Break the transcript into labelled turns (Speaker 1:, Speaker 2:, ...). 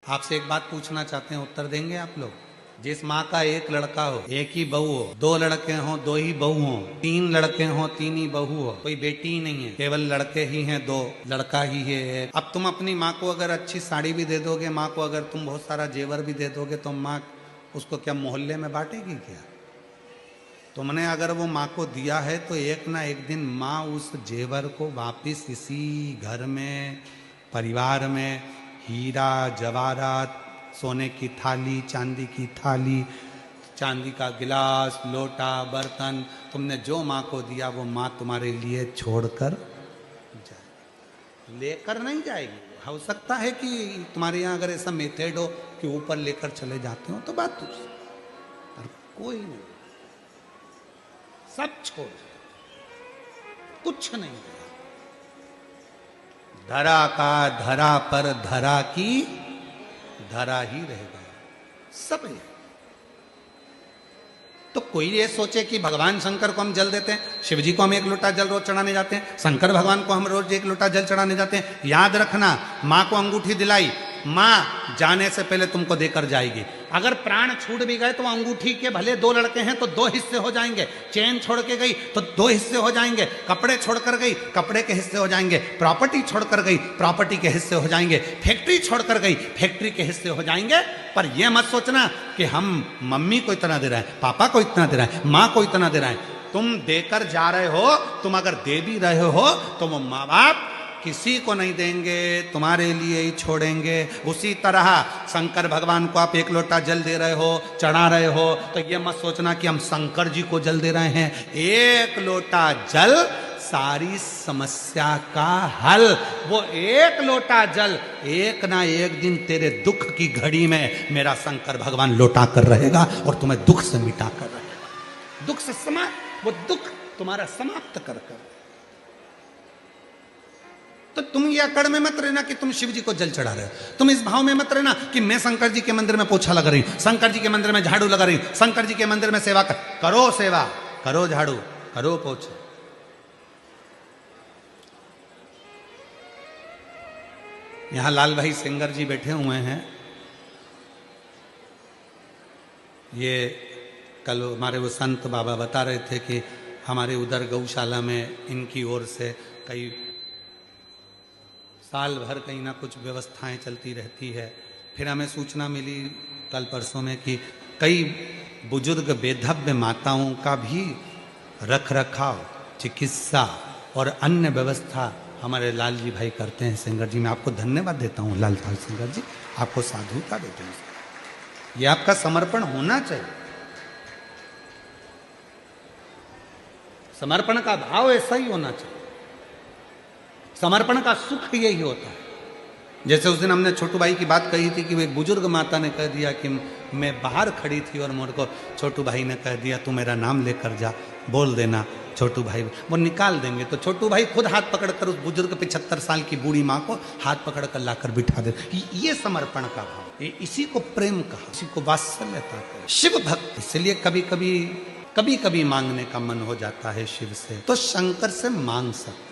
Speaker 1: आपसे एक बात पूछना चाहते हैं, उत्तर देंगे आप लोग? जिस माँ का एक लड़का हो, एक ही बहू हो, दो लड़के हो, दो ही बहू हो, तीन लड़के हो, तीन ही बहू हो, कोई बेटी ही नहीं है, केवल लड़के ही हैं, दो लड़का ही है। अब तुम अपनी माँ को अगर अच्छी साड़ी भी दे दोगे, माँ को अगर तुम बहुत सारा जेवर भी दे दोगे, तो माँ उसको क्या मोहल्ले में बांटेगी क्या? तुमने अगर वो माँ को दिया है तो एक ना एक दिन माँ उस जेवर को वापिस इसी घर में, परिवार में, हीरा जवाहरात, सोने की थाली, चांदी की थाली, चांदी का गिलास, लोटा, बर्तन, तुमने जो माँ को दिया वो माँ तुम्हारे लिए छोड़कर जाएगी, लेकर नहीं जाएगी। हो सकता है कि तुम्हारे यहाँ अगर ऐसा मेथड हो कि ऊपर लेकर चले जाते हो तो बात दूसरी, पर कोई नहीं, सब छोड़, कुछ नहीं रहा। धरा का धरा पर धरा की धरा ही रह गया, सब है। तो कोई ये सोचे कि भगवान शंकर को हम जल देते हैं, शिव जी को हम एक लोटा जल रोज चढ़ाने जाते हैं, शंकर भगवान को हम रोज एक लोटा जल चढ़ाने जाते हैं। याद रखना, मां को अंगूठी दिलाई, मां जाने से पहले तुमको देकर जाएगी। अगर प्राण छूट भी गए तो अंगूठी के भले दो लड़के हैं तो दो हिस्से हो जाएंगे, चेन छोड़ के गई तो दो हिस्से हो जाएंगे, कपड़े छोड़कर गई कपड़े के हिस्से हो जाएंगे, प्रॉपर्टी छोड़कर गई प्रॉपर्टी के हिस्से हो जाएंगे, फैक्ट्री छोड़कर गई फैक्ट्री के हिस्से हो जाएंगे। पर यह मत सोचना कि हम मम्मी को इतना दे रहे हैं, पापा को इतना दे रहे हैं, माँ को इतना दे रहे हैं। तुम देकर जा रहे हो, तुम अगर दे भी रहे हो तो वो माँ बाप किसी को नहीं देंगे, तुम्हारे लिए ही छोड़ेंगे। उसी तरह शंकर भगवान को आप एक लोटा जल दे रहे हो, चढ़ा रहे हो, तो ये मत सोचना कि हम शंकर जी को जल दे रहे हैं। एक लोटा जल सारी समस्या का हल। वो एक लोटा जल एक ना एक दिन तेरे दुख की घड़ी में मेरा शंकर भगवान लौटा कर रहेगा और तुम्हें दुख से मिटा कर रहेगा। दुख से वो दुख तुम्हारा समाप्त कर कर। तो तुम ये अकड़ में मत रहना कि तुम शिव जी को जल चढ़ा रहे हो, तुम इस भाव में मत रहना कि मैं शंकर जी के मंदिर में पोछा लगा रही हूं, शंकर जी के मंदिर में झाड़ू लगा रही हूं, शंकर जी के मंदिर में सेवा करो, सेवा करो, झाड़ू करो, पोछा। यहां लाल भाई सिंगर जी बैठे हुए हैं। ये कल हमारे वो संत बाबा बता रहे थे कि हमारे उधर गौशाला में इनकी ओर से कई साल भर कहीं ना कुछ व्यवस्थाएं चलती रहती है। फिर हमें सूचना मिली कल परसों में कि कई बुजुर्ग बेधव्य माताओं का भी रख रखाव, चिकित्सा और अन्य व्यवस्था हमारे लाल जी भाई करते हैं। सिंगर जी, मैं आपको धन्यवाद देता हूँ लाल भाई सिंगर जी, आपको साधुता देते हैं। ये आपका समर्पण होना चाहिए, समर्पण का भाव ऐसा ही होना चाहिए। समर्पण का सुख यही होता है। जैसे उस दिन हमने छोटू भाई की बात कही थी कि वो एक बुजुर्ग माता ने कह दिया कि मैं बाहर खड़ी थी और मुझको छोटू भाई ने कह दिया तू मेरा नाम लेकर जा, बोल देना छोटू भाई, वो निकाल देंगे। तो छोटू भाई खुद हाथ पकड़कर उस बुजुर्ग 75 साल की बूढ़ी माँ को हाथ पकड़कर लाकर बिठा दे। ये समर्पण का भाव, इसी को प्रेम कहा, इसी को वात्सल्यता कहा, शिव भक्त। इसलिए कभी कभी मांगने का मन हो जाता है शिव से, तो शंकर से मांग सकते।